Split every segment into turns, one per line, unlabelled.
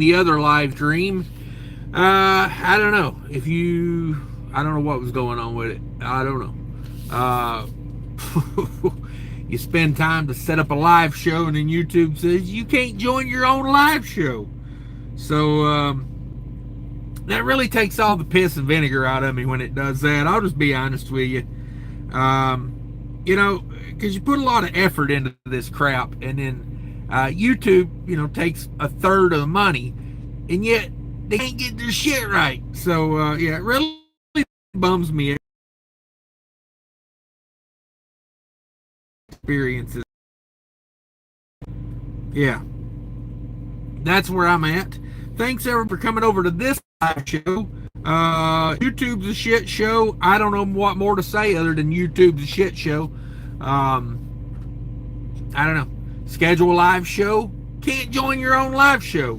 the other live stream. I don't know if you, I don't know what was going on with it. I don't know. You spend time to set up a live show, and then YouTube says you can't join your own live show. So that really takes all the piss and vinegar out of me when it does that. I'll just be honest with you. You know, because you put a lot of effort into this crap, and then YouTube, you know, takes a third of the money, and yet they can't get their shit right. So yeah, it really bums me. Experiences. Yeah, that's where I'm at. Thanks everyone for coming over to this live show. YouTube's a shit show. I don't know what more to say other than YouTube's a shit show. I don't know. Schedule a live show. Can't join your own live show.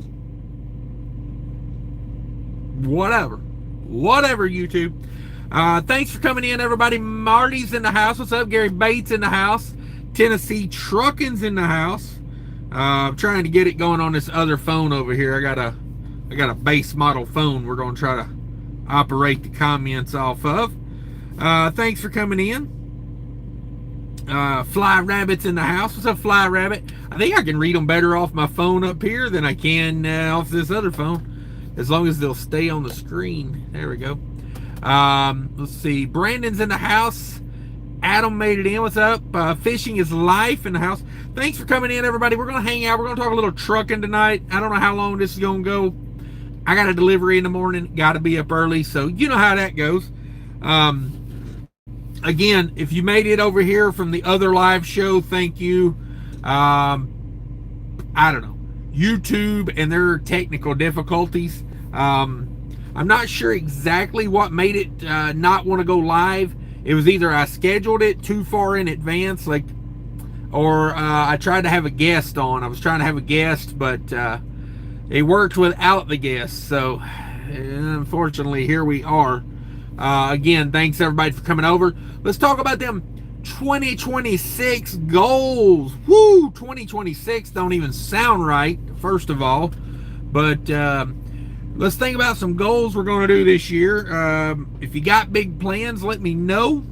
Whatever, YouTube. Thanks for coming in, everybody. Marty's in the house. What's up? Gary Bates in the house. Tennessee Trucking's in the house. I'm trying to get it going on this other phone over here. I got a base model phone we're going to try to operate the comments off of. Thanks for coming in. Fly Rabbit's in the house. What's up, Fly Rabbit? I think I can read them better off my phone up here than I can off this other phone, as long as they'll stay on the screen. There we go. Let's see. Brandon's in the house. Adam made it in. What's up? Fishing is life in the house. Thanks for coming in, everybody. We're going to hang out. We're going to talk a little trucking tonight. I don't know how long this is going to go. I got a delivery in the morning. Got to be up early, so you know how that goes. Again, if you made it over here from the other live show, thank you. I don't know. YouTube and their technical difficulties. I'm not sure exactly what made it not want to go live. It was either I scheduled it too far in advance, like, or I tried to have a guest on. I was trying to have a guest, but it worked without the guest. So, unfortunately, here we are. Again, thanks everybody for coming over. Let's talk about them 2026 goals. Woo! 2026 don't even sound right, first of all. But let's think about some goals we're going to do this year. If you got big plans, let me know.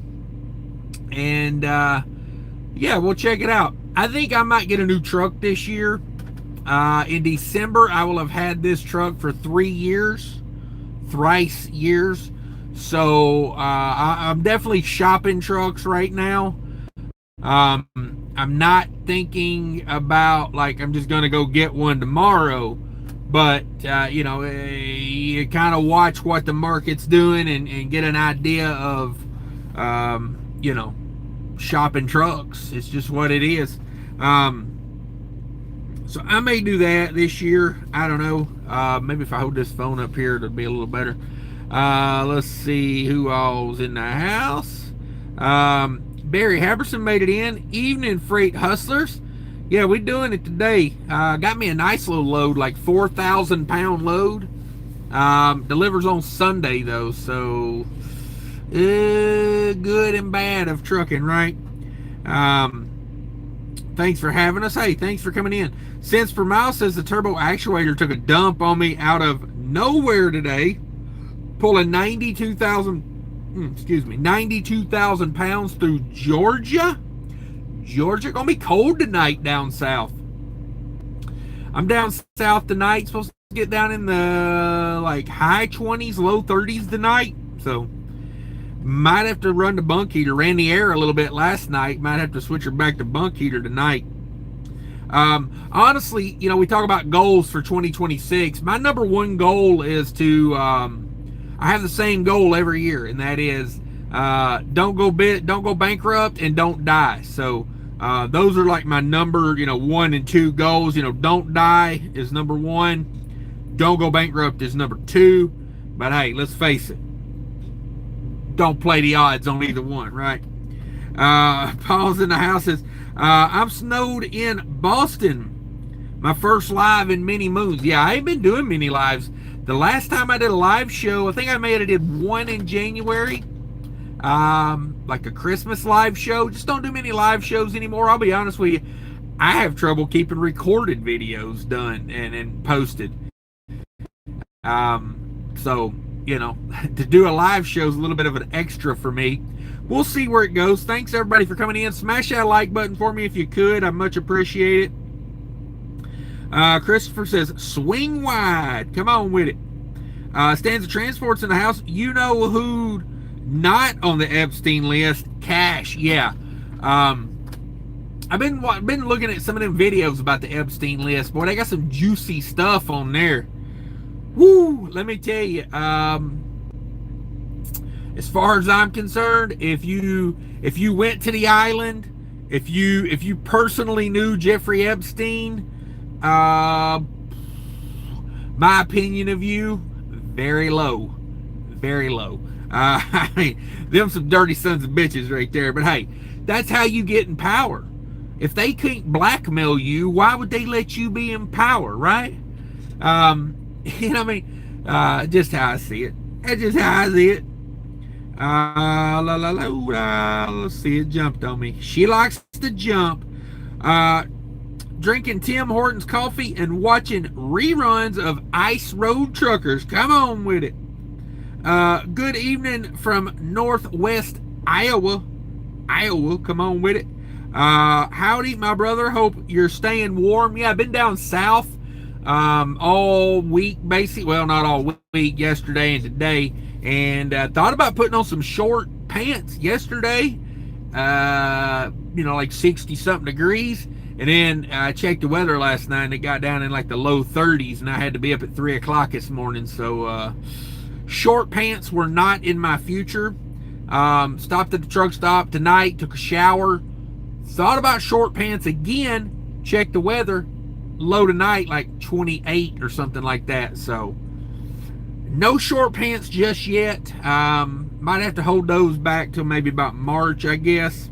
And yeah, we'll check it out. I think I might get a new truck this year. In December, I will have had this truck for 3 years. Thrice years. So I'm definitely shopping trucks right now. I'm not thinking about, like, I'm just going to go get one tomorrow. But, you know, you kind of watch what the market's doing and get an idea of, you know, shopping trucks. It's just what it is. So I may do that this year. I don't know. Maybe if I hold this phone up here, it'll be a little better. Let's see who all's in the house. Barry Haberson made it in. Evening, Freight Hustlers. Yeah, we're doing it today. Got me a nice little load, like 4,000 pound load. Delivers on Sunday though, so good and bad of trucking, right? Thanks for having us. Hey, thanks for coming in. Cents per mile says the turbo actuator took a dump on me out of nowhere today, pulling 92,000 pounds through Georgia. Georgia gonna be cold tonight down south. I'm down south tonight, supposed to get down in the like high 20s, low 30s tonight. So might have to run the bunk heater. Ran the air a little bit last night. Might have to switch her back to bunk heater tonight. Honestly, you know, we talk about goals for 2026. My number one goal is to I have the same goal every year, and that is don't go bankrupt and don't die. So those are like my number, you know, 1 and 2 goals. You know, don't die is number 1. Don't go bankrupt is number 2. But hey, let's face it, don't play the odds on either one, right? Paul's in the house says, I'm snowed in Boston. My first live in many moons. Yeah, I ain't been doing many lives. The last time I did a live show, I think I may have did one in January. Like a Christmas live show. Just don't do many live shows anymore. I'll be honest with you. I have trouble keeping recorded videos done and posted. So, to do a live show is a little bit of an extra for me. We'll see where it goes. Thanks everybody for coming in. Smash that like button for me if you could. I much appreciate it. Christopher says, swing wide. Come on with it. Stanza Transport's in the house. You know who not on the Epstein list? Cash. Yeah. I've been looking at some of them videos about the Epstein list. Boy, they got some juicy stuff on there. Woo! Let me tell you. As far as I'm concerned, if you went to the island, if you personally knew Jeffrey Epstein, my opinion of you, very low, very low. I mean, them some dirty sons of bitches right there. But hey, that's how you get in power. If they can't blackmail you, why would they let you be in power, right? Just how I see it. That's just how I see it. Let's see, it jumped on me. She likes to jump. Drinking Tim Hortons coffee and watching reruns of Ice Road Truckers. Come on with it. Good evening from Northwest Iowa. Come on with it. Howdy, my brother. Hope you're staying warm. Yeah, I've been down south all week, basically. Well, not all week, yesterday and today. And thought about putting on some short pants yesterday, like 60 something degrees. And then I checked the weather last night and it got down in like the low 30s, and I had to be up at 3 o'clock this morning. So short pants were not in my future. Stopped at the truck stop tonight, took a shower, thought about short pants again, checked the weather, low tonight like 28 or something like that. So no short pants just yet. Might have to hold those back till maybe about March, I guess.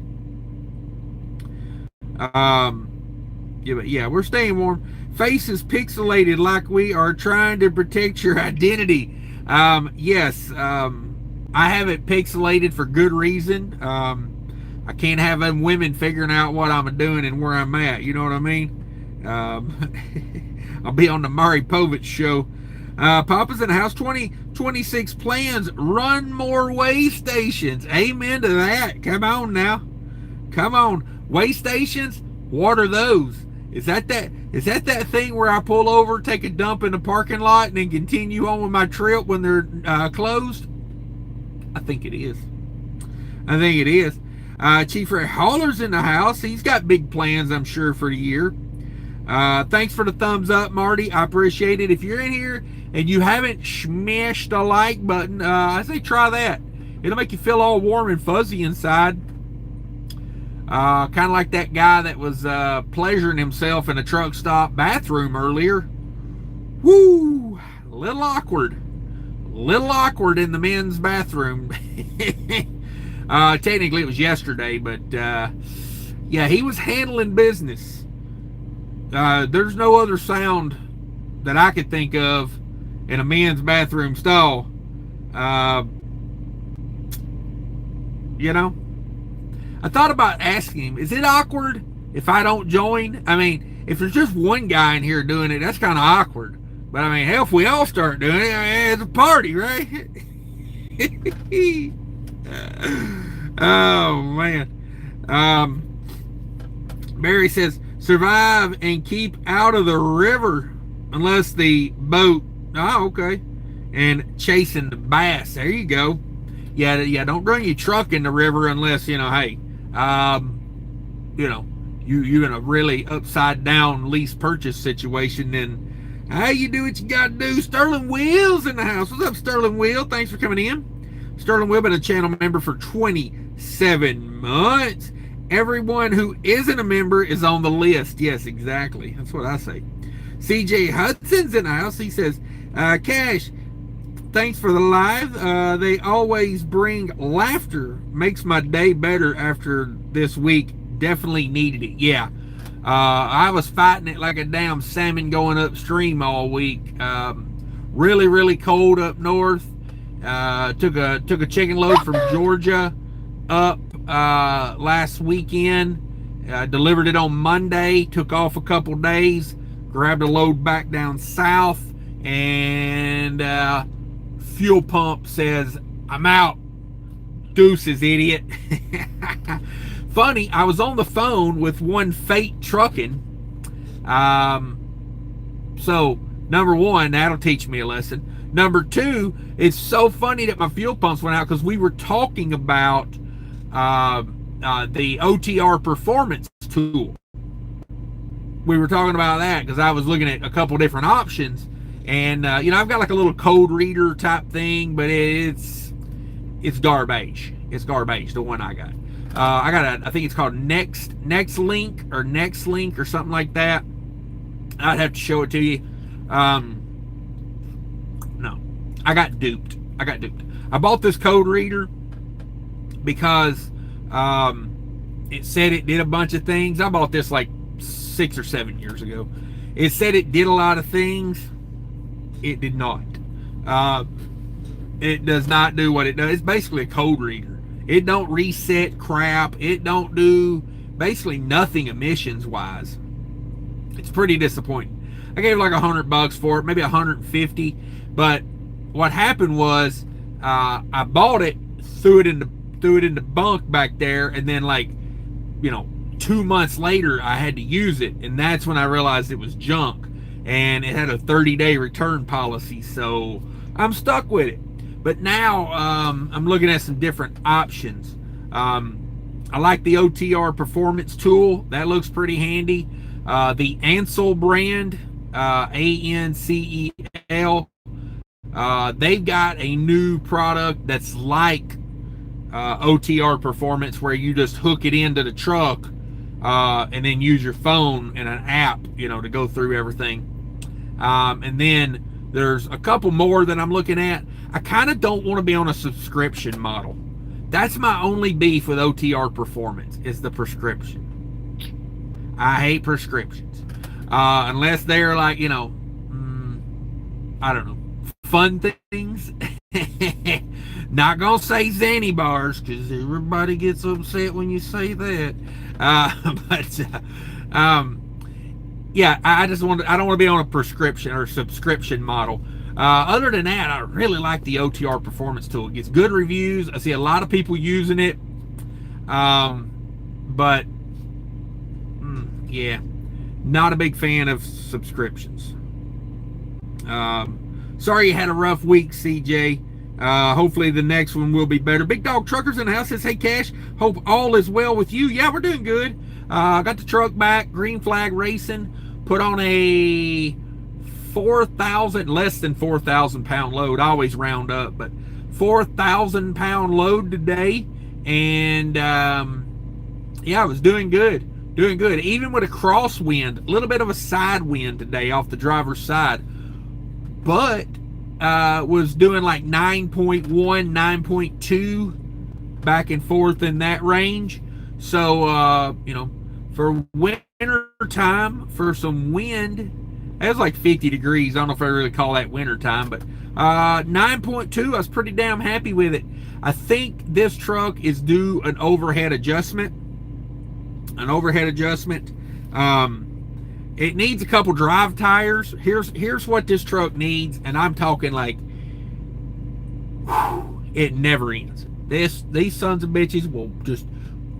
Yeah, we're staying warm. Face is pixelated like we are trying to protect your identity. Yes, I have it pixelated for good reason. I can't have them women figuring out what I'm doing and where I'm at. You know what I mean? I'll be on the Maury Povich show. Papa's in the house. 2026 plans. Run more way stations. Amen to that. Come on now. Come on. Way stations. What are those? Is that thing where I pull over, take a dump in the parking lot, and then continue on with my trip when they're closed? I think it is. Chief Ray Haller's in the house. He's got big plans, I'm sure, for the year. Thanks for the thumbs up, Marty. I appreciate it. If you're in here and you haven't smashed the like button, I say try that. It'll make you feel all warm and fuzzy inside. Kind of like that guy that was pleasuring himself in a truck stop bathroom earlier. Woo! A little awkward in the men's bathroom. Technically it was yesterday, but yeah, he was handling business. There's no other sound that I could think of in a men's bathroom stall. I thought about asking him, is it awkward if I don't join? I mean, if there's just one guy in here doing it, that's kind of awkward. But I mean, hell, if we all start doing it, it's a party, right? Oh, man. Barry says, survive and keep out of the river unless the boat, okay, and chasing the bass. There you go. Yeah, don't bring your truck in the river unless, hey, you're in a really upside down lease purchase situation. Then how you do what you got to do. Sterling Will's in the house. What's up, Sterling Will? Thanks for coming in. Sterling Will been a channel member for 27 months. Everyone who isn't a member is on the list. Yes, exactly. That's what I say. CJ Hudson's in the house. He says, Cash, thanks for the live. They always bring laughter. Makes my day better after this week. Definitely needed it. Yeah. I was fighting it like a damn salmon going upstream all week. Really, really cold up north. Took a chicken load from Georgia up last weekend. Delivered it on Monday. Took off a couple days. Grabbed a load back down south. And and fuel pump says, "I'm out. Deuces, idiot." Funny, I was on the phone with one Fate Trucking. So, number one, that'll teach me a lesson. Number two, it's so funny that my fuel pumps went out because we were talking about the OTR performance tool. We were talking about that because I was looking at a couple different options, and I've got like a little code reader type thing, but it's garbage. It's garbage. The one I got. I think it's called Nextlink or something like that. I'd have to show it to you. No, I got duped. I bought this code reader because it said it did a bunch of things. I bought this like 6 or 7 years ago. It said it did a lot of things. It did not. It does not do what it does. It's basically a code reader. It don't reset crap. It don't do basically nothing emissions wise. It's pretty disappointing. I gave like $100 for it, maybe 150. But what happened was I bought it, threw it in the bunk back there, and then 2 months later I had to use it, and that's when I realized it was junk, and it had a 30-day return policy, so I'm stuck with it. But now I'm looking at some different options. I like the OTR performance tool. That looks pretty handy. The Ansel brand, ANCEL, they've got a new product that's like OTR performance, where you just hook it into the truck and then use your phone and an app, to go through everything. And then there's a couple more that I'm looking at. I kind of don't want to be on a subscription model. That's my only beef with OTR performance, is the prescription. I hate prescriptions. Unless they're like, I don't know, fun things. Not gonna say Zanny bars, because everybody gets upset when you say that. Yeah, I don't want to be on a prescription or subscription model. Other than that, I really like the OTR performance tool. It gets good reviews. I see a lot of people using it. But yeah, not a big fan of subscriptions. Sorry you had a rough week, CJ. Hopefully the next one will be better. Big Dog Truckers in the house says, "Hey Cash, hope all is well with you." Yeah, we're doing good. Got the truck back, green flag racing. Put on a 4,000, less than 4,000 pound load. I always round up, but 4,000 pound load today. And yeah, I was doing good. Even with a crosswind, a little bit of a side wind today off the driver's side. But was doing like 9.1, 9.2 back and forth in that range. So, for winter time, for some wind, it was like 50 degrees. I don't know if I really call that winter time, but 9.2, I was pretty damn happy with it. I think this truck is due an overhead adjustment. It needs a couple drive tires. Here's what this truck needs, and I'm talking like, it never ends. These sons of bitches will just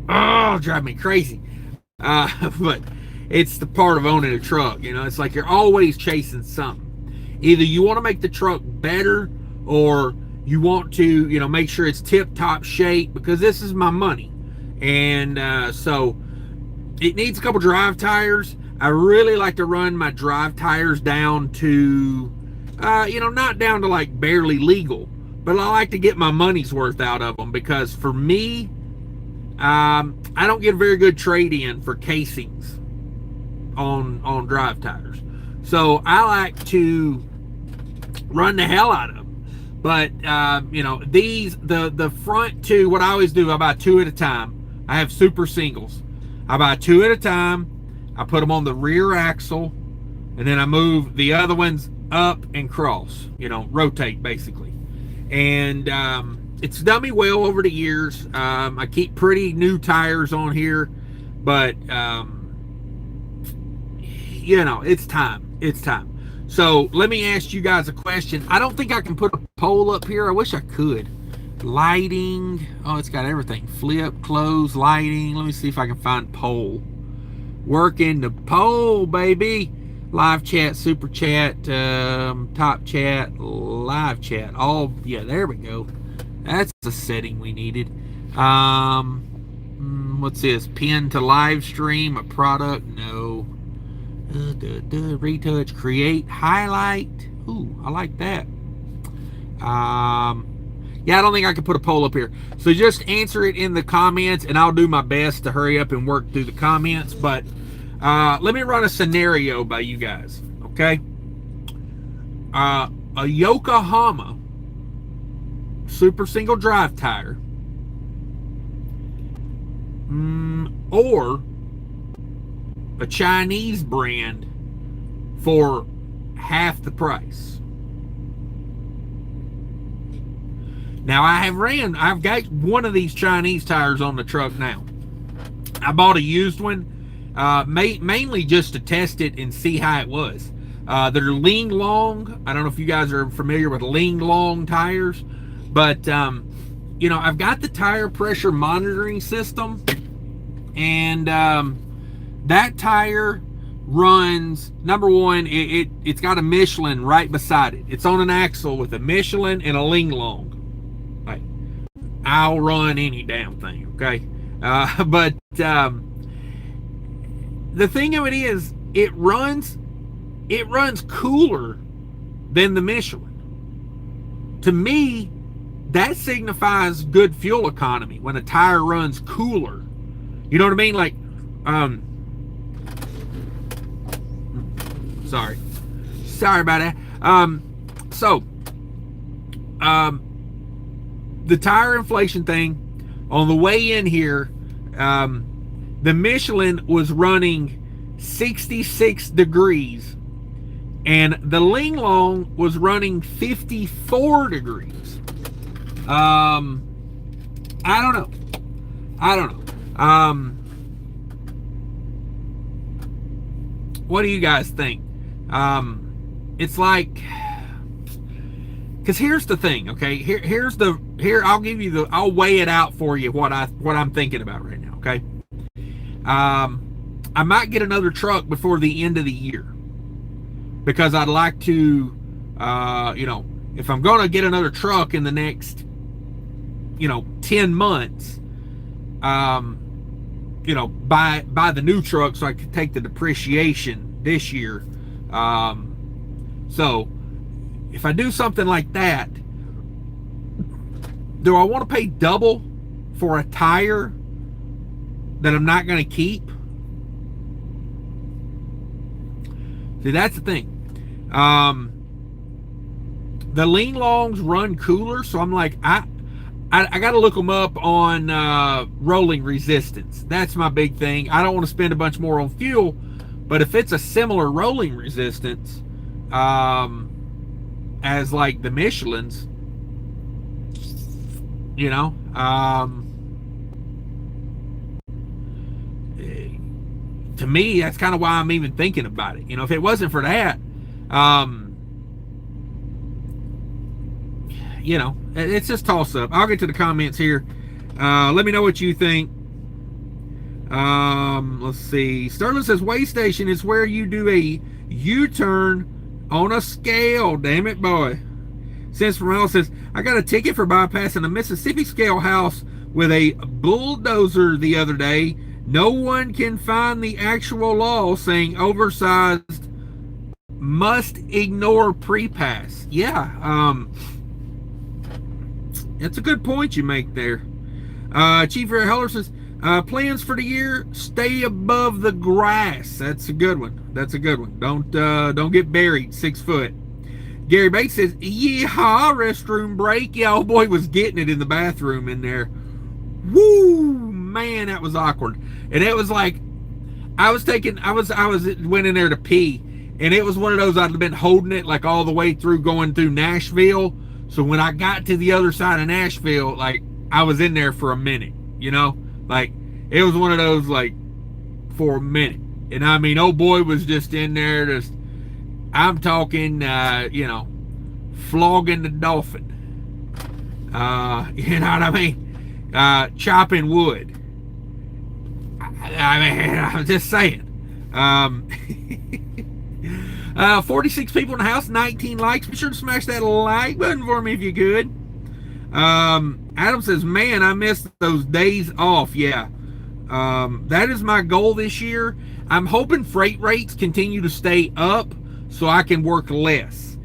drive me crazy. But it's the part of owning a truck. It's like you're always chasing something. Either you want to make the truck better, or you want to make sure it's tip-top shape, because this is my money. And so it needs a couple drive tires. I really like to run my drive tires down to not down to like barely legal, but I like to get my money's worth out of them, because for me, I don't get a very good trade-in for casings on drive tires. So I like to run the hell out of them. But the front two, what I always do, I buy two at a time. I have super singles. I buy two at a time. I put them on the rear axle, and then I move the other ones up and cross, rotate basically. And it's done me well over the years. I keep pretty new tires on here, but it's time. So let me ask you guys a question. I don't think I can put a poll up here. I wish I could. Lighting. Oh, it's got everything. Flip, close, lighting. Let me see if I can find poll. Working the poll, baby. Live chat, super chat, top chat, live chat. All, yeah, there we go. That's the setting we needed. What's this? Pin to live stream, a product? No. Retouch, create, highlight. Ooh, I like that. Yeah, I don't think I can put a poll up here. So just answer it in the comments, and I'll do my best to hurry up and work through the comments. But let me run a scenario by you guys, okay? A Yokohama super single drive tire, or a Chinese brand for half the price. Now I've got one of these Chinese tires on the truck now. I bought a used one, mainly just to test it and see how it was. They're Ling Long. I don't know if you guys are familiar with Ling Long tires, but you know, I've got the tire pressure monitoring system, and that tire runs, number one, it's got a Michelin right beside it. It's on an axle with a Michelin and a Ling Long. Like, I'll run any damn thing, okay? But the thing of it is, it runs cooler than the Michelin. To me, that signifies good fuel economy when a tire runs cooler. You know what I mean? Like, sorry about that. The tire inflation thing, on the way in here, the Michelin was running 66 degrees, and the Ling Long was running 54 degrees. I don't know. What do you guys think? It's like, because here's the thing, okay? I'll weigh it out for you, what I'm thinking about right now, okay? I might get another truck before the end of the year, because I'd like to, you know, if I'm going to get another truck in the next, 10 months, buy the new truck so I can take the depreciation this year. So if I do something like that, do I want to pay double for a tire that I'm not going to keep? See, that's the thing. The Ling Longs run cooler, so I'm like, I got to look them up on rolling resistance. That's my big thing. I don't want to spend a bunch more on fuel, but if it's a similar rolling resistance as like the Michelin's, to me, that's kind of why I'm even thinking about it. If it wasn't for that, it's just toss up. I'll get to the comments here. Let me know what you think. Let's see. Sterling says weigh station is where you do a U-turn on a scale. Damn it, boy. Since Morel says, I got a ticket for bypassing a Mississippi scale house with a bulldozer the other day. No one can find the actual law saying oversized must ignore pre-pass. Yeah, it's a good point you make there. Chief Air Heller says, plans for the year, stay above the grass. That's a good one. Don't get buried 6 foot. Gary Bates says, yeehaw, restroom break. Yeah, old boy was getting it in the bathroom in there. Woo, man, that was awkward. And it was like, I went in there to pee, and it was one of those, I'd been holding it like all the way through going through Nashville. So when I got to the other side of Nashville, like, I was in there for a minute, like, it was one of those, like, for a minute. And I mean, old boy was just in there, just I'm talking, flogging the dolphin. You know what I mean? Chopping wood. I mean, I'm just saying. 46 people in the house, 19 likes. Be sure to smash that like button for me if you could. Adam says, man, I missed those days off. Yeah. That is my goal this year. I'm hoping freight rates continue to stay up so I can work less.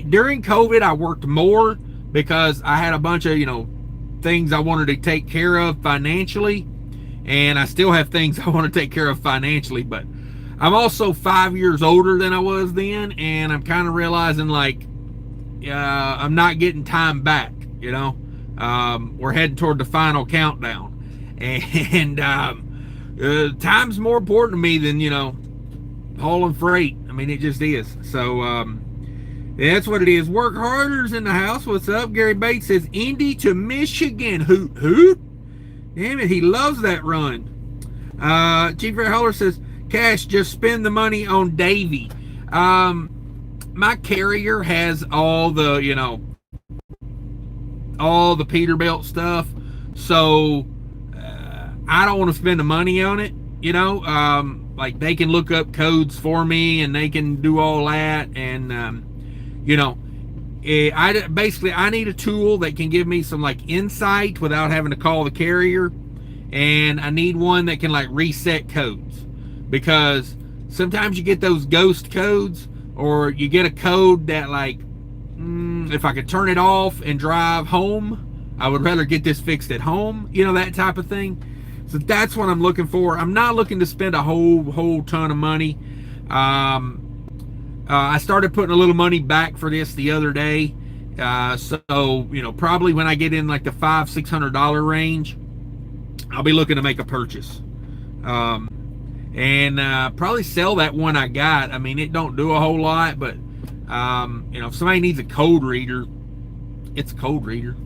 During COVID, I worked more because I had a bunch of, things I wanted to take care of financially. And I still have things I want to take care of financially, but I'm also 5 years older than I was then, and I'm kind of realizing I'm not getting time back. We're heading toward the final countdown, and time's more important to me than hauling freight. I mean, it just is. So that's what it is. Work harder's in the house. What's up? Gary Bates says Indy to Michigan. Hoot hoot. Damn it, he loves that run. Chief Ray Holler says, Cash, just spend the money on Davy. My carrier has all the Peterbilt stuff, so I don't want to spend the money on it. Like they can look up codes for me and they can do all that, and I need a tool that can give me some insight without having to call the carrier, and I need one that can reset codes, because sometimes you get those ghost codes, or you get a code that if I could turn it off and drive home, I would rather get this fixed at home, that type of thing. So that's what I'm looking for. I'm not looking to spend a whole ton of money. I started putting a little money back for this the other day. So probably when I get in the $500-600 range, I'll be looking to make a purchase. And probably sell that one I got. I mean, it don't do a whole lot, but if somebody needs a code reader, it's a code reader.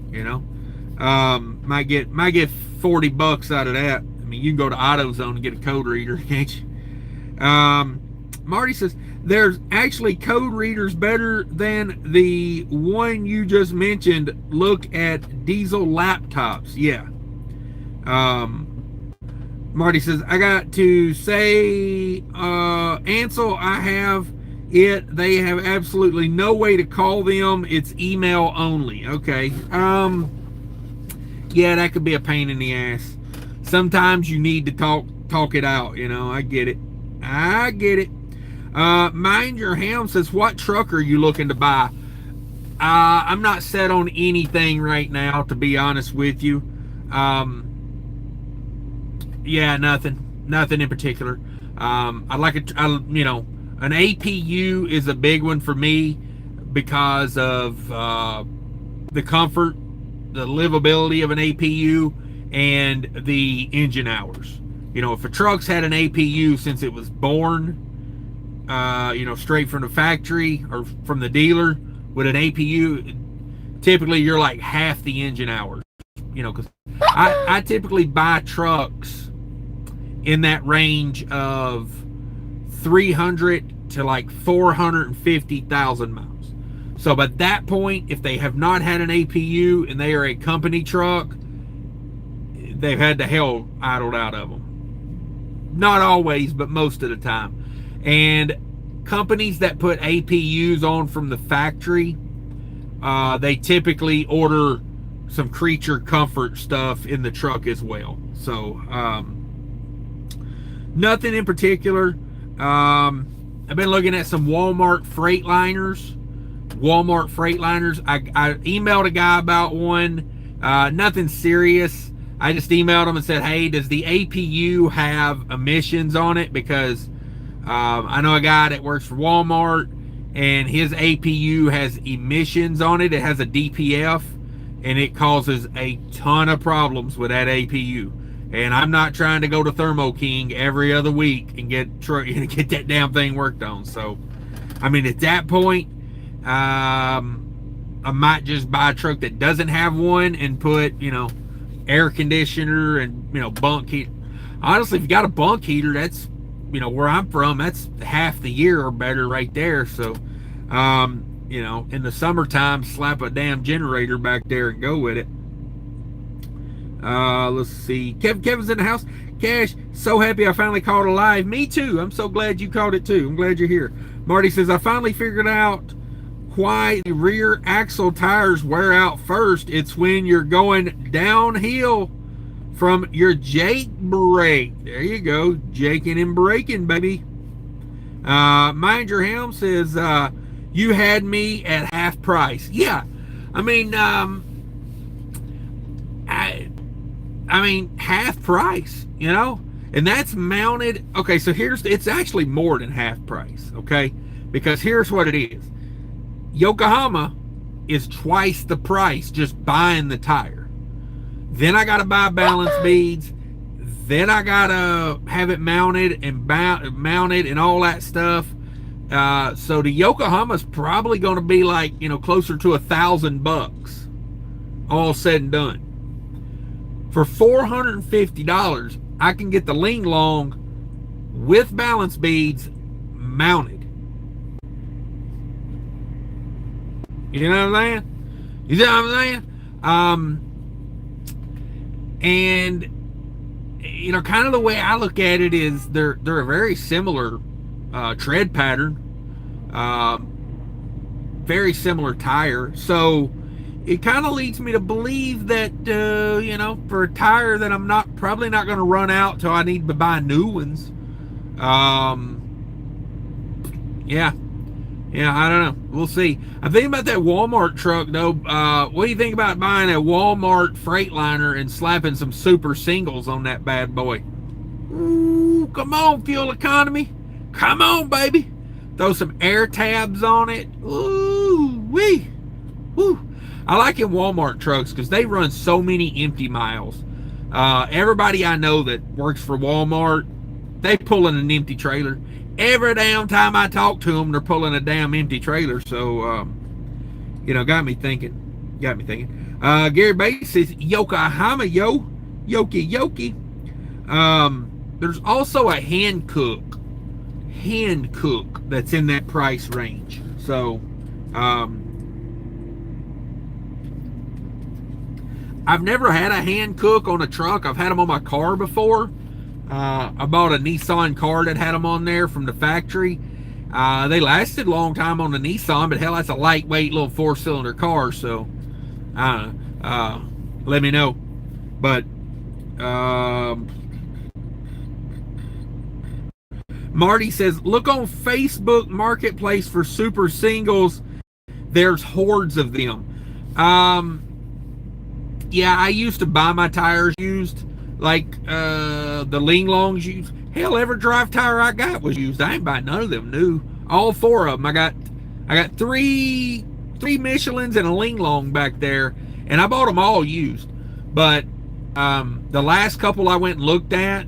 Might get $40 out of that. I mean, you can go to AutoZone and get a code reader, can't you? Marty says there's actually code readers better than the one you just mentioned. Look at diesel laptops. Yeah. Marty says, I got to say, Ansel, I have it. They have absolutely no way to call them. It's email only. Okay. Yeah, that could be a pain in the ass. Sometimes you need to talk it out. I get it. Mind Your Ham says, what truck are you looking to buy? I'm not set on anything right now, to be honest with you. Yeah, nothing in particular. I'd like an APU is a big one for me because of the comfort, the livability of an APU, and the engine hours. If a truck's had an APU since it was born, straight from the factory or from the dealer with an APU, typically you're half the engine hours. Because I typically buy trucks in that range of 300 to 450,000 miles. So by that point, if they have not had an APU and they are a company truck, they've had the hell idled out of them. Not always, but most of the time. And companies that put APUs on from the factory, they typically order some creature comfort stuff in the truck as well. So nothing in particular. I've been looking at some Walmart Freightliners. I emailed a guy about one. Nothing serious. I just emailed him and said, hey, does the APU have emissions on it? Because I know a guy that works for Walmart, and his APU has emissions on it. It has a DPF, and it causes a ton of problems with that APU. And I'm not trying to go to thermoking every other week and get that damn thing worked on. So, I mean, at that point, I might just buy a truck that doesn't have one and put, air conditioner and, bunk heat. Honestly, if you got a bunk heater, that's where I'm from, that's half the year or better right there. So, in the summertime, slap a damn generator back there and go with it. Let's see. Kevin's in the house. Cash, so happy I finally caught it live. Me too. I'm so glad you caught it too. I'm glad you're here. Marty says, I finally figured out why the rear axle tires wear out first. It's when you're going downhill from your Jake brake. There you go. Jaking and braking, baby. Mind Your Helm says, you had me at half price. Yeah. I mean, half price, and that's mounted. Okay, so it's actually more than half price, okay? Because here's what it is. Yokohama is twice the price just buying the tire. Then I got to buy balance beads. Then I got to have it mounted and mounted and all that stuff. So the Yokohama's probably going to be like, closer to $1,000 all said and done. For $450, I can get the Ling Long with balance beads mounted. You know what I'm saying? You know what I'm saying? And kind of the way I look at it is they're a very similar tread pattern, very similar tire. So it kind of leads me to believe that, for a tire that I'm probably not going to run out till I need to buy new ones. Yeah, I don't know. We'll see. I'm thinking about that Walmart truck, though. What do you think about buying a Walmart Freightliner and slapping some super singles on that bad boy? Ooh, come on, fuel economy. Come on, baby. Throw some air tabs on it. Ooh, wee. Woo. I like in Walmart trucks because they run so many empty miles. Everybody I know that works for Walmart, they pull in an empty trailer. Every damn time I talk to them, they're pulling a damn empty trailer. So, got me thinking. Gary Bates says, Yokohama, yo. Yoki. There's also a hand cook that's in that price range. So, I've never had a hand cook on a truck. I've had them on my car before. I bought a Nissan car that had them on there from the factory. They lasted a long time on the Nissan, but hell, that's a lightweight little 4-cylinder car. So, let me know. But, Marty says, look on Facebook Marketplace for super singles. There's hordes of them. Yeah, I used to buy my tires used, like the Ling Longs used. Hell, every drive tire I got was used. I ain't buying none of them new. All 4 of them. I got three Michelins and a Ling Long back there, and I bought them all used. But the last couple I went and looked at,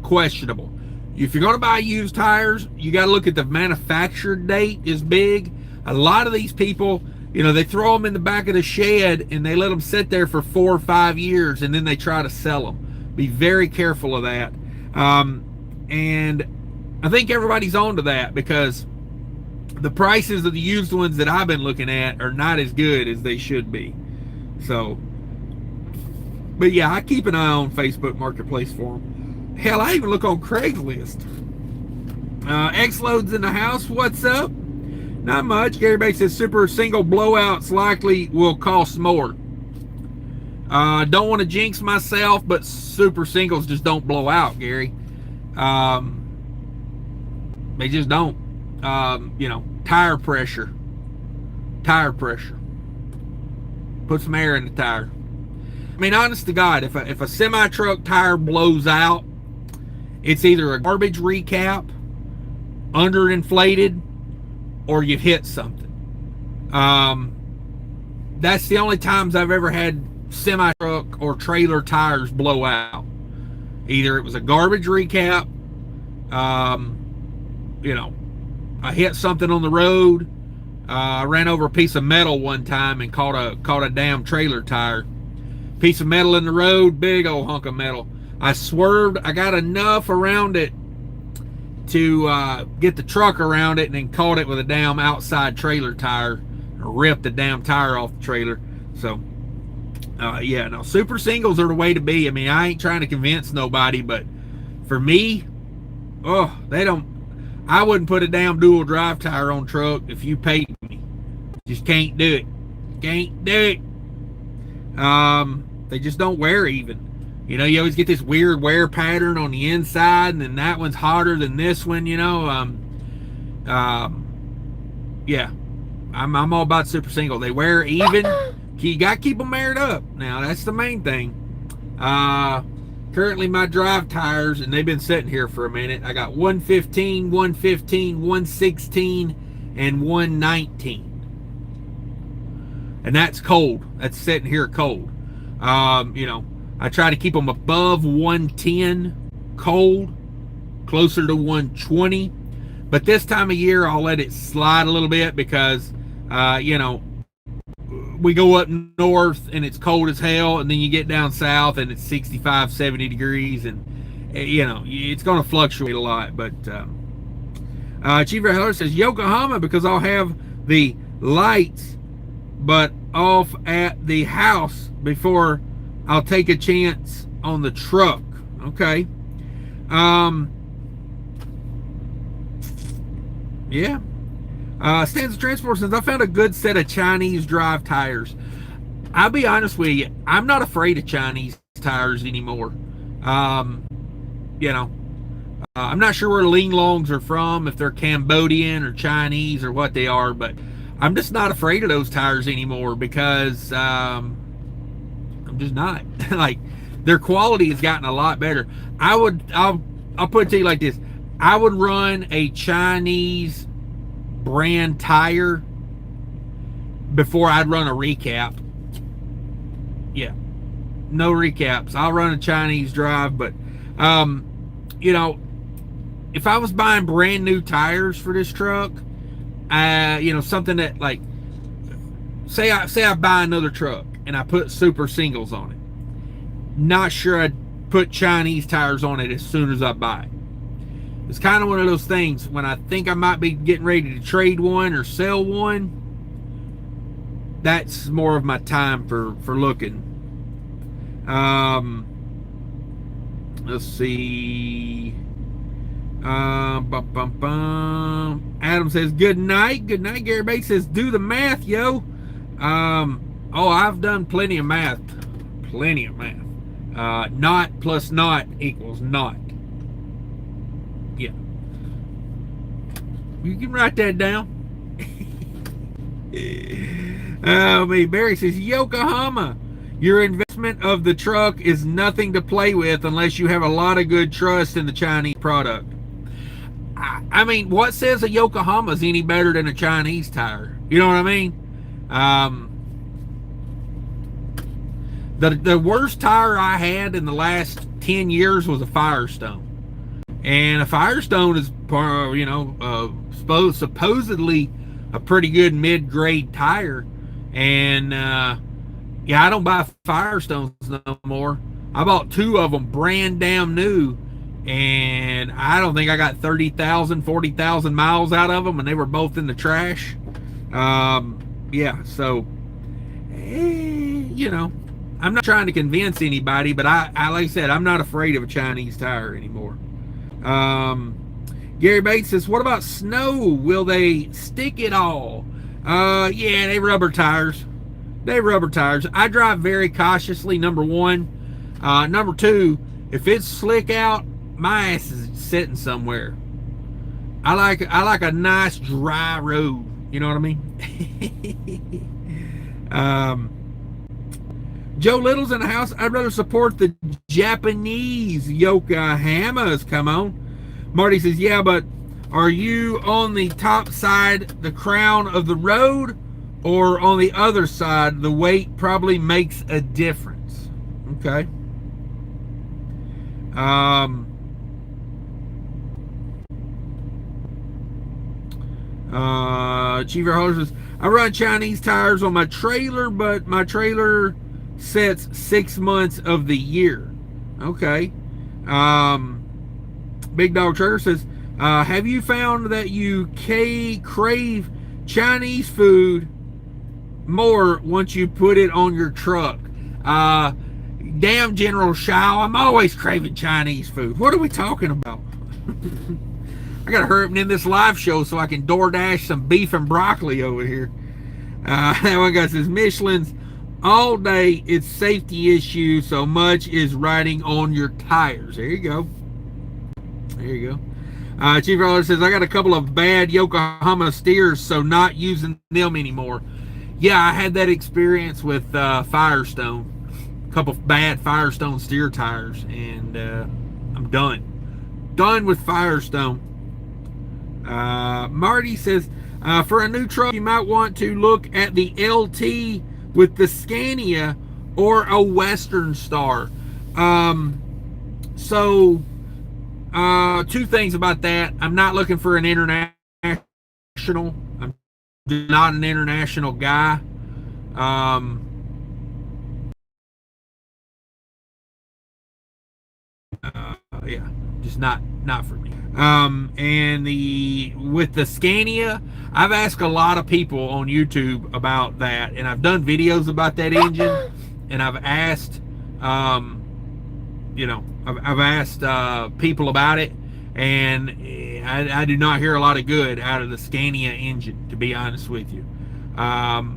questionable. If you're going to buy used tires, you got to look at the manufactured date is big. A lot of these people, they throw them in the back of the shed and they let them sit there for 4 or 5 years and then they try to sell them. Be very careful of that. And I think everybody's on to that because the prices of the used ones that I've been looking at are not as good as they should be. So, but yeah, I keep an eye on Facebook Marketplace for them. Hell, I even look on Craigslist. X-Loads in the house. What's up? Not much. Gary Bates says super single blowouts likely will cost more. Don't want to jinx myself, but super singles just don't blow out, Gary. They just don't. Tire pressure. Put some air in the tire. I mean, honest to God, if a semi-truck tire blows out, it's either a garbage recap, underinflated, or you've hit something. That's the only times I've ever had semi-truck or trailer tires blow out. Either it was a garbage recap, I hit something on the road, I ran over a piece of metal one time and caught a damn trailer tire. Piece of metal in the road, big old hunk of metal. I swerved, I got enough around it to get the truck around it and then caught it with a damn outside trailer tire, or ripped the damn tire off the trailer. So yeah, no, super singles are the way to be. I mean, I ain't trying to convince nobody, but for me, oh, they don't, I wouldn't put a damn dual drive tire on truck if you paid me. Just can't do it. Can't do it. They just don't wear even. You know, you always get this weird wear pattern on the inside, and then that one's hotter than this one, you know. Yeah, I'm all about super single. They wear even. You got to keep them aired up. Now, that's the main thing. Currently, my drive tires, and they've been sitting here for a minute. I got 115, 115, 116, and 119. And that's cold. That's sitting here cold. You know, I try to keep them above 110 cold, closer to 120. But this time of year, I'll let it slide a little bit because, you know, we go up north and it's cold as hell, and then you get down south and it's 65, 70 degrees, and, you know, it's going to fluctuate a lot. But Chief Heller says Yokohama because I'll have the lights but off at the house before I'll take a chance on the truck. Okay. Yeah. Stanza Transport says, I found a good set of Chinese drive tires. I'll be honest with you, I'm not afraid of Chinese tires anymore. You know, I'm not sure where Ling Longs are from, if they're Cambodian or Chinese or what they are, but I'm just not afraid of those tires anymore because I'm just not. Like, their quality has gotten a lot better. I'll put it to you like this. I would run a Chinese brand tire before I'd run a recap. Yeah, no recaps. I'll run a Chinese drive, but you know, if I was buying brand new tires for this truck, you know, something that, like, say I buy another truck and I put super singles on it, not sure I'd put Chinese tires on it as soon as I buy it. It's kind of one of those things when I think I might be getting ready to trade one or sell one, that's more of my time for looking. Let's see. Adam says, good night. Good night. Gary Bates says, do the math, yo. Oh, I've done plenty of math. Plenty of math. Not plus not equals not. Yeah. You can write that down. Barry says, Yokohama, your investment of the truck is nothing to play with unless you have a lot of good trust in the Chinese product. I mean, what says a Yokohama is any better than a Chinese tire? You know what I mean? The worst tire I had in the last 10 years was a Firestone. And a Firestone is, you know, supposedly a pretty good mid-grade tire. And, yeah, I don't buy Firestones no more. I bought 2 of them brand damn new. And I don't think I got 30,000, 40,000 miles out of them. And they were both in the trash. Yeah, so, you know, I'm not trying to convince anybody. But I like I said, I'm not afraid of a Chinese tire anymore. Gary Bates says, what about snow? Will they stick it all? Yeah, they rubber tires. They rubber tires. I drive very cautiously, number one. Number two, if it's slick out, my ass is sitting somewhere. I like a nice dry road. You know what I mean? Joe Little's in the house. I'd rather support the Japanese Yokohamas. Come on. Marty says, yeah, but are you on the top side, the crown of the road, or on the other side? The weight probably makes a difference. Okay. Cheever Holler says, I run Chinese tires on my trailer, but my trailer sets 6 months of the year. Okay. Big Dog Trader says, Have you found that you crave Chinese food more once you put it on your truck? Damn, General Shao, I'm always craving Chinese food. What are we talking about? I gotta hurry up and end this live show so I can DoorDash some beef and broccoli over here. That one guy says, Michelin's all day, it's safety issue, so much is riding on your tires. There you go. There you go. Chief Roller says, I got a couple of bad Yokohama steers, so not using them anymore. Yeah, I had that experience with Firestone. A couple of bad Firestone steer tires, and I'm done. Done with Firestone. Marty says, for a new truck, you might want to look at the LT with the Scania or a Western Star. So, two things about that. I'm not looking for an international. I'm not an international guy. Yeah, just not for me. And with the Scania, I've asked a lot of people on YouTube about that, and I've done videos about that engine, and I've asked, I've asked people about it, and I do not hear a lot of good out of the Scania engine, to be honest with you.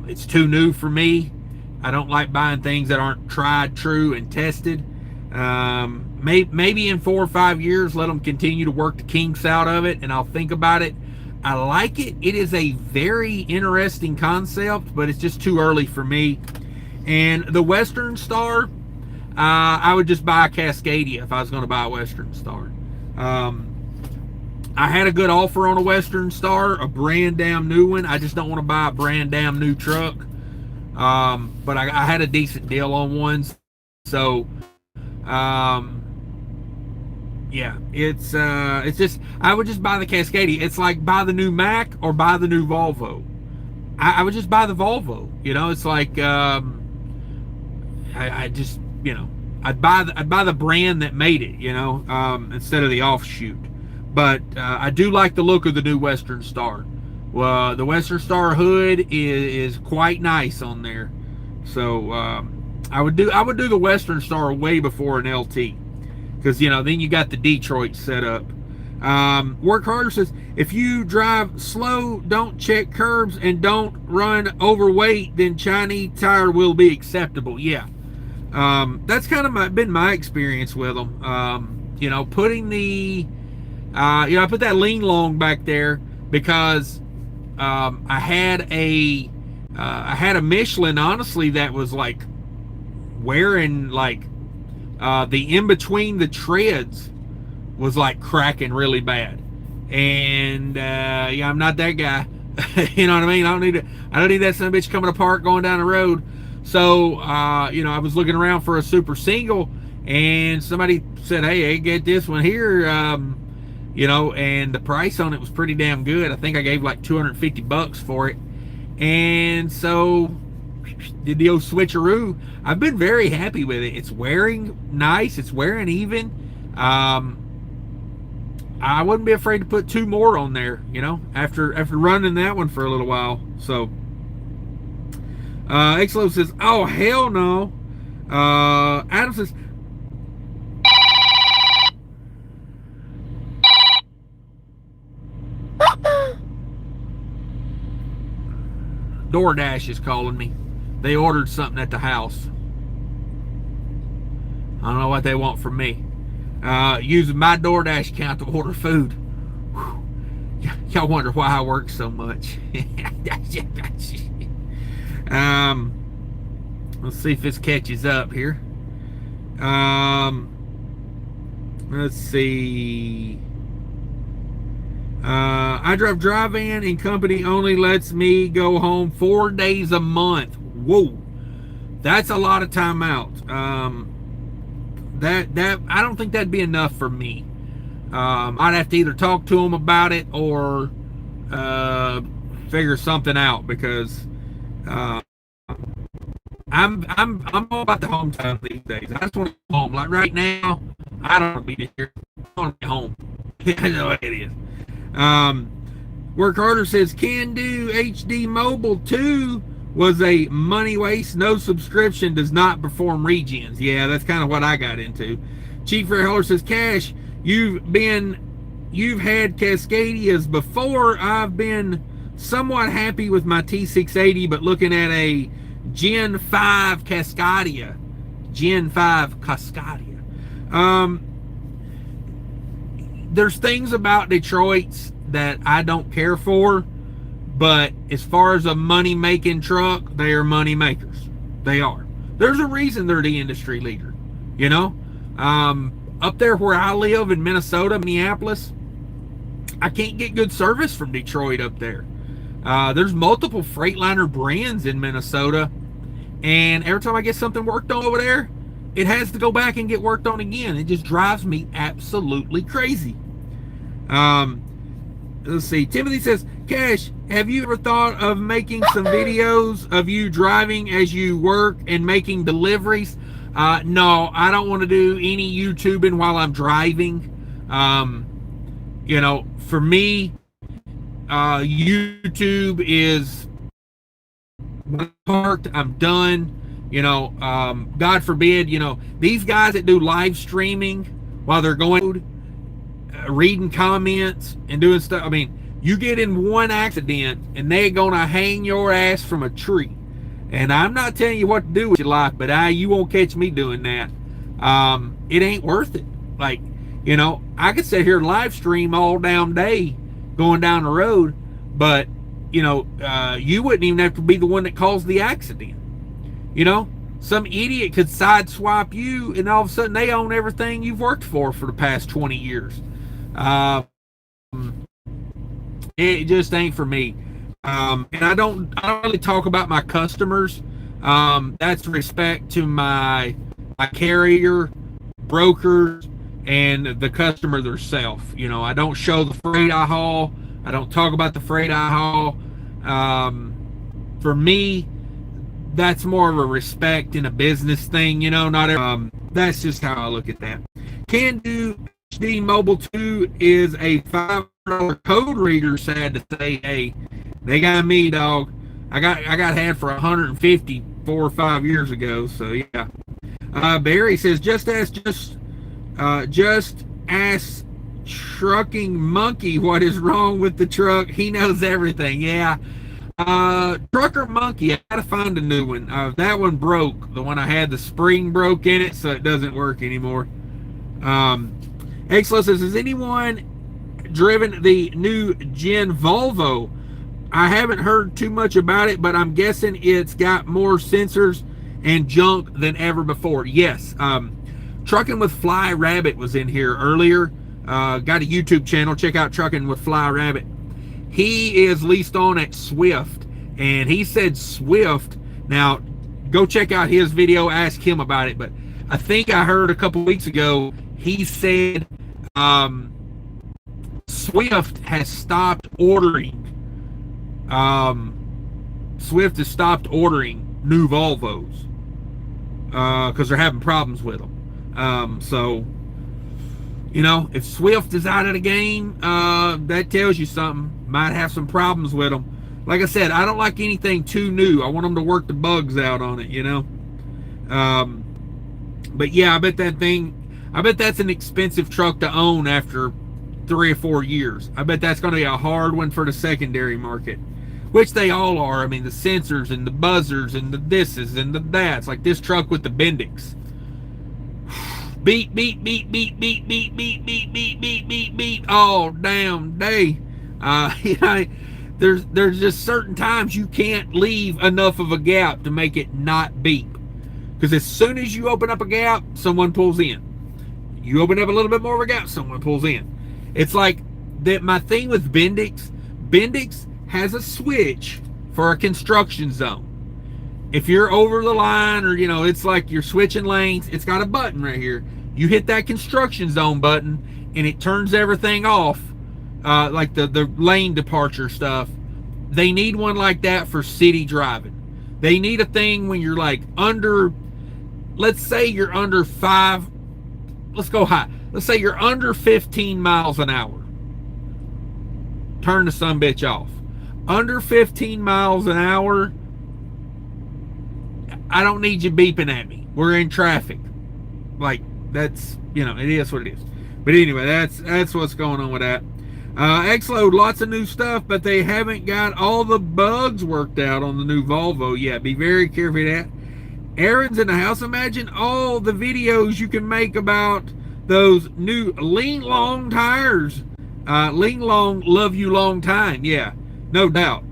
It's too new for me. I don't like buying things that aren't tried, true, and tested. Maybe in 4 or 5 years, let them continue to work the kinks out of it, and I'll think about it. I like it. It is a very interesting concept, but it's just too early for me. And the Western Star, I would just buy a Cascadia if I was going to buy a Western Star. I had a good offer on a Western Star, a brand damn new one. I just don't want to buy a brand damn new truck. But I had a decent deal on one. So, yeah, it's just, I would just buy the Cascadia. It's like buy the new Mac or buy the new Volvo. I would just buy the Volvo. It's like, I just, I'd buy the brand that made it, instead of the offshoot. But I do like the look of the new Western Star. Well, the Western Star hood is quite nice on there. So I would do the Western Star way before an LT, because then you got the Detroit set up. Work Harder says, if you drive slow, don't check curbs, and don't run overweight, then Chinese tire will be acceptable. Yeah, that's kind of been my experience with them. Putting the I put that lean long back there because I had a Michelin, honestly, that was like wearing, like, the in between the treads was like cracking really bad. And yeah, I'm not that guy. You know what I mean? I don't need that son of a bitch coming apart going down the road. So I was looking around for a super single, and somebody said, hey, get this one here. And the price on it was pretty damn good. I think I gave like $250 for it. And so did the old switcheroo. I've been very happy with it. It's wearing nice. It's wearing even. I wouldn't be afraid to put 2 more on there, after running that one for a little while. So Xlo says, oh, hell no. Adam says, DoorDash is calling me. They ordered something at the house. I don't know what they want from me. Using my DoorDash account to order food. Whew. Y'all wonder why I work so much. Let's see if this catches up here. Let's see. I drive van, and company only lets me go home 4 days a month. Whoa, that's a lot of time out. That I don't think that'd be enough for me. I'd have to either talk to them about it or figure something out, because I'm all about the home time these days. I just want to go home. Like right now, I don't want to be here. I want to be home. I know it is. Work Harder says, can do HD Mobile 2 was a money waste. No subscription, does not perform regens. Yeah, that's kind of what I got into. Chief Fair Heller says, Cash, you've had Cascadias before. I've been somewhat happy with my T680, but looking at a Gen 5 Cascadia. Gen 5 Cascadia. There's things about Detroit's that I don't care for, but as far as a money-making truck, they are money makers. They are. There's a reason they're the industry leader, you know? Up there where I live in Minnesota, Minneapolis, I can't get good service from Detroit up there. There's multiple Freightliner brands in Minnesota, and every time I get something worked on over there, it has to go back and get worked on again. It just drives me absolutely crazy. Let's see. Timothy says, Cash, have you ever thought of making some videos of you driving as you work and making deliveries? No, I don't want to do any YouTubing while I'm driving. You know, for me, YouTube is, when I'm parked, I'm done. You know, God forbid, you know, these guys that do live streaming while they're going, reading comments and doing stuff. I mean, you get in one accident and they're gonna hang your ass from a tree. And I'm not telling you what to do with your life, but you won't catch me doing that. It ain't worth it. Like, you know, I could sit here and live stream all damn day going down the road, but you know, you wouldn't even have to be the one that caused the accident. You know, some idiot could sideswipe you, and all of a sudden they own everything you've worked for the past 20 years. It just ain't for me. And I don't really talk about my customers. That's respect to my carrier, brokers, and the customer themselves. You know, I don't show the freight I haul. I don't talk about the freight I haul. For me, that's more of a respect and a business thing, you know. That's just how I look at that. Can do HD Mobile 2 is a $5 code reader. Sad to say, hey, they got me, dog. I got had for 150 4 or 5 years ago. So yeah. Barry says, just ask Trucking Monkey what is wrong with the truck. He knows everything. Yeah. Trucker Monkey, I gotta find a new one. That one broke. The one I had, the spring broke in it, so it doesn't work anymore. Exlo says, has anyone driven the new Gen Volvo? I haven't heard too much about it, but I'm guessing it's got more sensors and junk than ever before. Yes. Trucking with Fly Rabbit was in here earlier. Got a YouTube channel. Check out Trucking with Fly Rabbit. He is leased on at Swift, and he said Swift. Now, go check out his video, ask him about it. But I think I heard a couple weeks ago, he said Swift has stopped ordering. Swift has stopped ordering new Volvos because they're having problems with them. So, you know, if Swift is out of the game, that tells you something. Might have some problems with them. Like I said, I don't like anything too new. I want them to work the bugs out on it, you know. But yeah, I bet that's an expensive truck to own after 3 or 4 years. I bet that's going to be a hard one for the secondary market, which they all are. I mean, the sensors and the buzzers and the thises and the that's, like this truck with the Bendix. Beep, beep, beep, beep, beep, beep, beep, beep, beep, beep, beep, beep, all damn day. You know, there's just certain times you can't leave enough of a gap to make it not beep. Because as soon as you open up a gap, someone pulls in. You open up a little bit more of a gap, someone pulls in. It's like that. My thing with Bendix has a switch for a construction zone. If you're over the line, or you know, it's like you're switching lanes, it's got a button right here. You hit that construction zone button and it turns everything off, like the lane departure stuff. They need one like that for city driving. They need a thing when you're like under, let's say you're under 5, let's go high, let's say you're under 15 miles an hour. turn the sumbitch off. Under 15 miles an hour, I don't need you beeping at me. We're in traffic. Like, that's, you know, it is what it is. But anyway, that's what's going on with that. Xload, lots of new stuff, but they haven't got all the bugs worked out on the new Volvo yet. Be very careful of that. Aaron's in the house. Imagine all the videos you can make about those new lean long tires. Lean long, love you long time. Yeah, no doubt.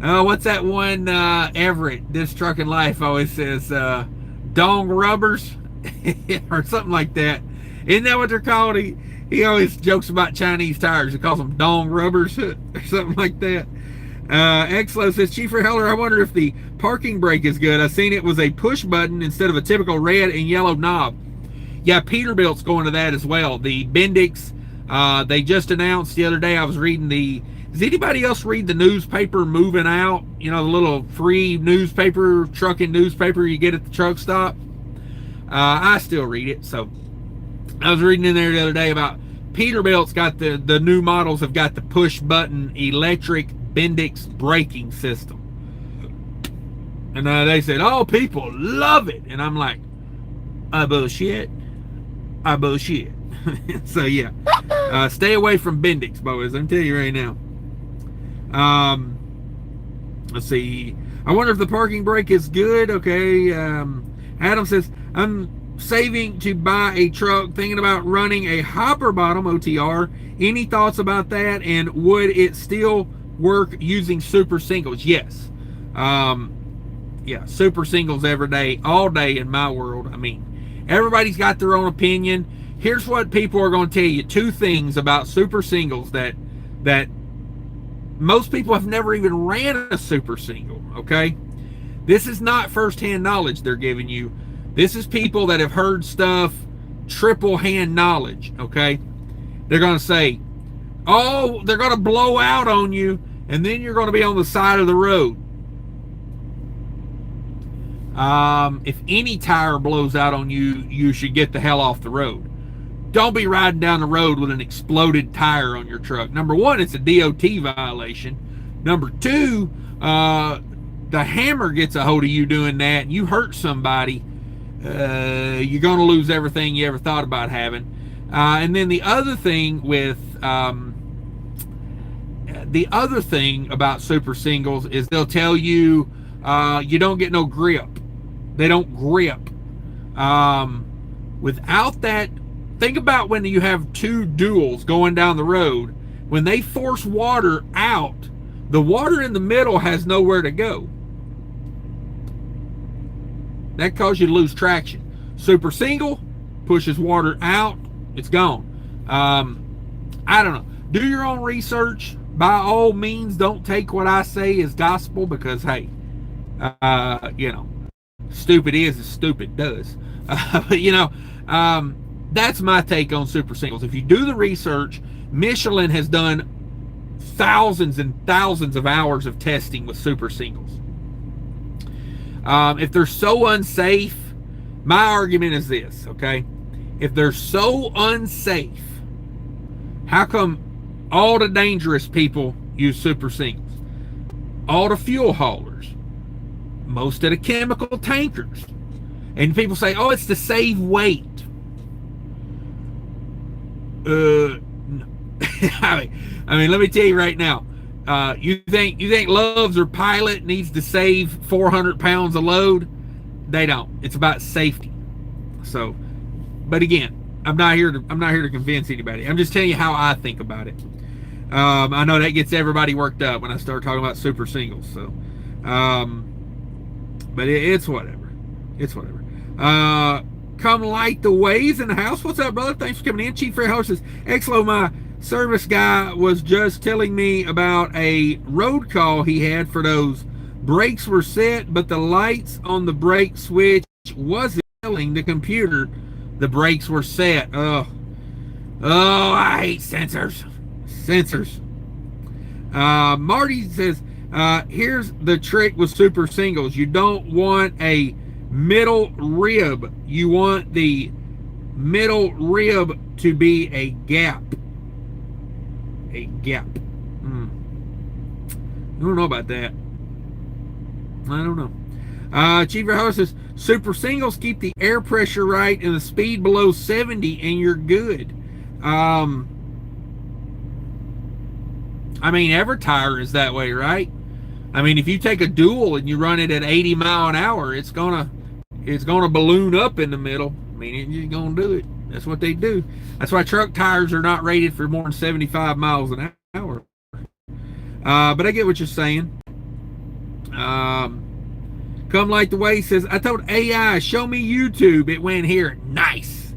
What's that one Everett, This Trucking Life always says, dong rubbers or something like that. Isn't that what they're called? He always jokes about Chinese tires. He calls them dong rubbers or something like that. Xlo says, Chief Heller, I wonder if the parking brake is good. I seen it was a push button instead of a typical red and yellow knob. Yeah, Peterbilt's going to that as well. The Bendix, they just announced the other day. I was reading does anybody else read the newspaper Moving Out? You know, the little free newspaper, trucking newspaper you get at the truck stop? I still read it. So I was reading in there the other day about Peterbilt's got the new models have got the push button electric Bendix braking system. And they said, oh, people love it. And I'm like, I bullshit. So yeah, stay away from Bendix, boys. I'm telling you right now. Let's see. I wonder if the parking brake is good. Okay. Adam says, I'm saving to buy a truck, thinking about running a hopper bottom OTR. Any thoughts about that? And would it still work using super singles? Yes. Yeah, super singles every day, all day in my world. I mean, everybody's got their own opinion. Here's what people are going to tell you. Two things about super singles that most people have never even ran a super single, okay? This is not first-hand knowledge they're giving you. This is people that have heard stuff, triple-hand knowledge, okay? They're going to say, oh, they're going to blow out on you, and then you're going to be on the side of the road. If any tire blows out on you, you should get the hell off the road. Don't be riding down the road with an exploded tire on your truck. Number one, it's a DOT violation. Number two, the hammer gets a hold of you doing that and you hurt somebody, you're going to lose everything you ever thought about having. And then the other thing about super singles is they'll tell you you don't get no grip. They don't grip. Without that, think about when you have two duals going down the road. When they force water out, the water in the middle has nowhere to go. That causes you to lose traction. Super single pushes water out, it's gone. I don't know. Do your own research. By all means, don't take what I say as gospel because, hey, you know, stupid is as stupid does. But, you know, that's my take on super singles. If you do the research, Michelin has done thousands and thousands of hours of testing with super singles. If they're so unsafe, my argument is this, okay? If they're so unsafe, how come all the dangerous people use super singles? All the fuel haulers, most of the chemical tankers. And people say, oh, it's to save weight. No. I mean, let me tell you right now. You think Love's or Pilot needs to save 400 pounds of load? They don't. It's about safety. So, but again, I'm not here to convince anybody. I'm just telling you how I think about it. I know that gets everybody worked up when I start talking about super singles. So, but it's whatever. It's whatever. Come light the ways in the house. What's up, brother? Thanks for coming in. Chief Freightliner says, Xlo, my service guy was just telling me about a road call he had for those brakes were set, but the lights on the brake switch wasn't telling the computer the brakes were set. Oh, I hate sensors. Marty says, here's the trick with super singles. You don't want a middle rib. You want the middle rib to be a gap. a gap. I don't know about that. I don't know. Chief House says, super singles keep the air pressure right and the speed below 70 and you're good. I mean, every tire is that way, right? I mean, if you take a dual and you run it at 80 mile an hour, it's gonna balloon up in the middle. I mean, you're gonna do it. That's what they do. That's why truck tires are not rated for more than 75 miles an hour. But I get what you're saying. Come Like the Way says, I told AI, show me YouTube. It went here. Nice.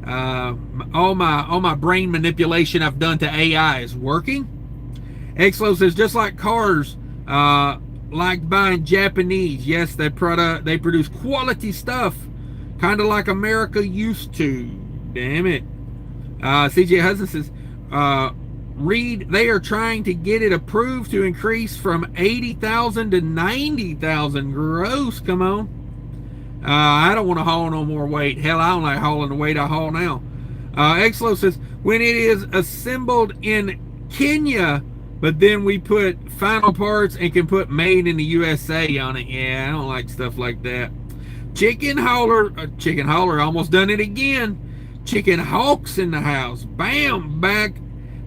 All my brain manipulation I've done to AI is working. Exlo says, just like cars, like buying Japanese. Yes, they produce quality stuff, kind of like America used to. Damn it. CJ Hudson says, read, they are trying to get it approved to increase from 80,000 to 90,000. Gross. Come on. I don't want to haul no more weight. Hell, I don't like hauling the weight I haul now. Exlo says, when it is assembled in Kenya, but then we put final parts and can put made in the USA on it. Yeah, I don't like stuff like that. Chicken hauler, almost done it again. Chicken Hawks in the house. Bam, back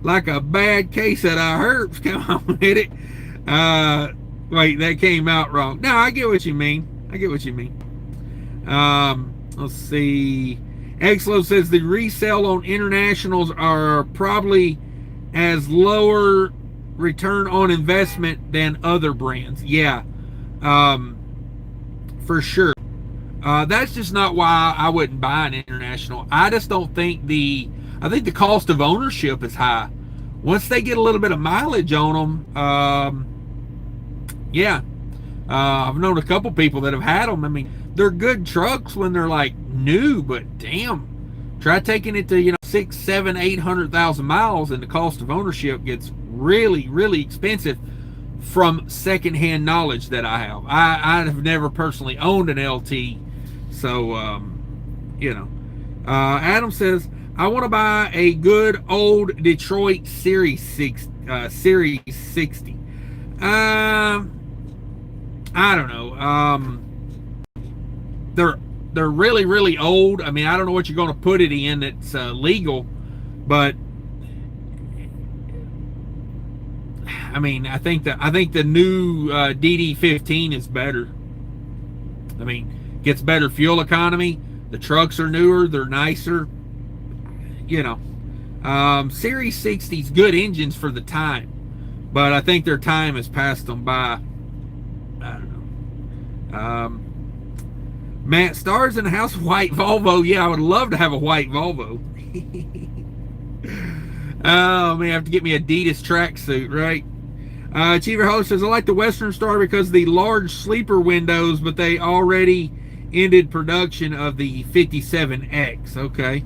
like a bad case of the herpes. Come on with it. Wait, that came out wrong. No, I get what you mean. Let's see. Exlo says the resale on internationals are probably as lower return on investment than other brands. Yeah, for sure. That's just not why I wouldn't buy an international. I just don't think I think the cost of ownership is high. Once they get a little bit of mileage on them, yeah. I've known a couple people that have had them. I mean, they're good trucks when they're like new, but damn, try taking it to 6, 7, 800,000 miles, and the cost of ownership gets really, really expensive. From secondhand knowledge that I have, I have never personally owned an LT, so Adam says, I want to buy a good old Detroit Series 60. I don't know. They're really, really old. I mean, I don't know what you're going to put it in that's legal, but I mean, I think the new DD15 is better. I mean, gets better fuel economy. The trucks are newer. They're nicer. Series 60's good engines for the time, but I think their time has passed them by. I don't know. Matt, stars in the house, white Volvo. Yeah, I would love to have a white Volvo. Oh man, I have to get me Adidas tracksuit, right? Cheever Holler says, I like the Western Star because of the large sleeper windows, but they already ended production of the 57X. Okay.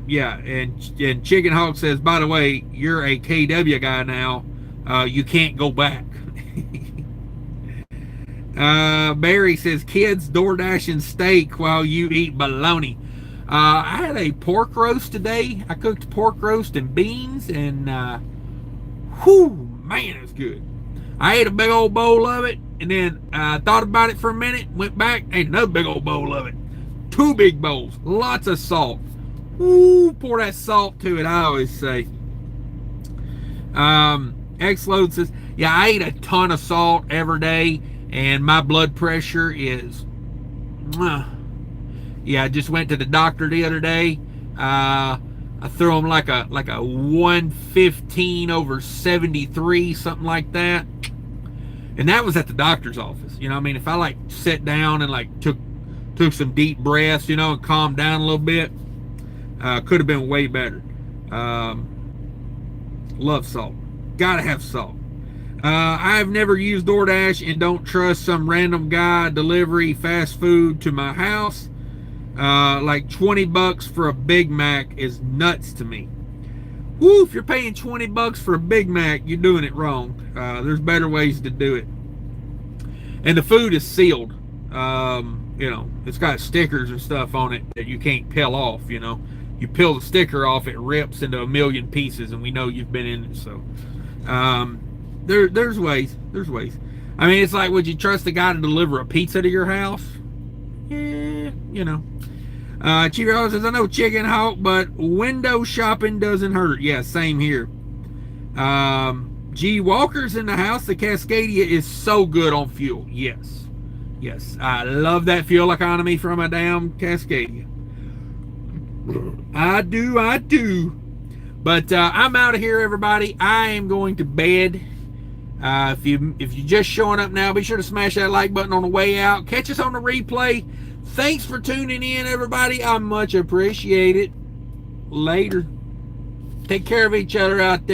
Yeah, and Chicken Hawk says, by the way, you're a KW guy now. You can't go back. Barry says, kids door dashing steak while you eat bologna. I had a pork roast today. I cooked pork roast and beans, and whew, man, it's good. I ate a big old bowl of it, and then thought about it for a minute, went back, ate another big old bowl of it. 2 big bowls, lots of salt. Ooh, pour that salt to it, I always say. X-Load says, yeah, I eat a ton of salt every day, and my blood pressure is, yeah, I just went to the doctor the other day. I threw him like a 115/73, something like that. And that was at the doctor's office. I mean, if I like sat down and like took some deep breaths, and calmed down a little bit, could have been way better. Love salt. Gotta have salt. I've never used DoorDash and don't trust some random guy delivery fast food to my house. Like $20 for a Big Mac is nuts to me. Woo, if you're paying $20 for a Big Mac, you're doing it wrong. There's better ways to do it. And the food is sealed. It's got stickers and stuff on it that you can't peel off, you peel the sticker off, it rips into a million pieces, and we know you've been in it. So there's ways. There's ways. I mean, it's like, would you trust the guy to deliver a pizza to your house? Yeah, you know. Chief Rose says, I know chicken hawk, but window shopping doesn't hurt. Yeah, same here. G. Walker's in the house. The Cascadia is so good on fuel. Yes. Yes. I love that fuel economy from a damn Cascadia. I do. But I'm out of here, everybody. I am going to bed. If you're just showing up now, be sure to smash that like button on the way out. Catch us on the replay. Thanks for tuning in, everybody. I much appreciate it. Later. Take care of each other out there.